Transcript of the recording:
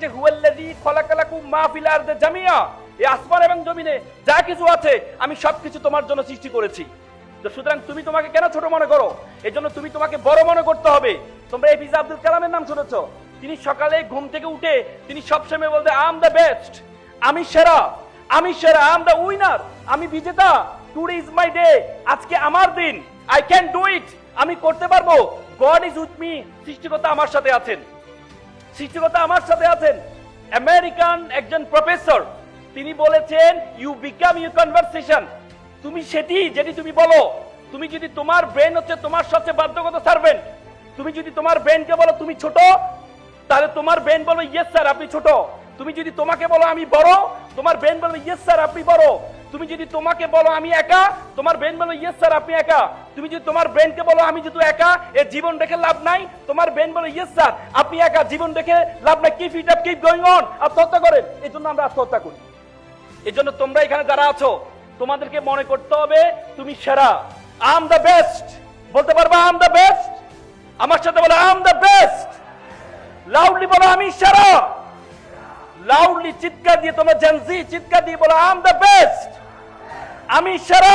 বলেছে হুয়াল্লাযী খলাকালাকুম মা ফিল আরদি জামিয়া, এই আসমান এবং জমিনে যা কিছু আছে আমি সবকিছু তোমার জন্য সৃষ্টি করেছি। তো সুতরাং তুমি তোমাকে কেন ছোট মনে করো? এই জন্য তুমি তোমাকে বড় মনে করতে হবে। তোমরা এপিজে আব্দুল কালামের নাম শুনেছো? তিনি সকালে ঘুম থেকে উঠে তিনি সবসময় বলতে আই এম দ্য বেস্ট, আমি সেরা, আমি সেরা, আই এম দ্য উইনার, আমি বিজেতা, টুডে ইজ মাই ডে, আজকে আমার দিন, আই ক্যান ডু ইট, আমি করতে পারবো, গড ইজ উইথ মি, সৃষ্টিকর্তা আমার সাথে আছেন, সৃষ্টিকর্তা আমার সাথে আছেন। আমেরিকান একজন প্রফেসর তিনি বলেছেন ইউ বিকাম ইউ কনভারসেশন, তুমি যেটি তুমি বলো। তুমি যদি তোমার ব্রেন হচ্ছে তোমার সবচেয়ে বাধ্যগত সার্ভেন্ট, তুমি যদি তোমার ব্রেনকে বলো তুমি ছোট, তাহলে তোমার ব্রেন বলবে ইয়েস স্যার আপনি ছোট। তুমি যদি তোমাকে বলো আমি বড়, তোমার ব্রেন বলবে ইয়েস স্যার আপনি বড়। তুমি যদি তোমাকে বলো আমি একা, তোমার ব্রেন বলবে ইয়েস স্যার আপনি একা। তুমি যদি তোমার ব্রেনকে বলো আমি যেহেতু একা, এ জীবন রেখে লাভ নাই, তোমার ব্রেন বলে ইয়েস স্যার আপনি একা, জীবন রেখে লাভ নাই, keep it up, keep going on. আত্মহত্যা করেন, এই জন্য আমরা আত্মহত্যা করি। এই জন্য তোমরা এখানে যারা আছো তোমাদেরকে মনে করতে হবে তুমি সেরা, আই এম দ্য বেস্ট। বলতে পারবা আই এম দ্য বেস্ট? আমার সাথে বলো I am the best. Loudly বলো আমি সেরা। লাউডলি চিৎকার দিয়ে, তোমরা জেনজি চিৎকার দিয়ে বলো আই এম দ্য বেস্ট, আমি সেরা।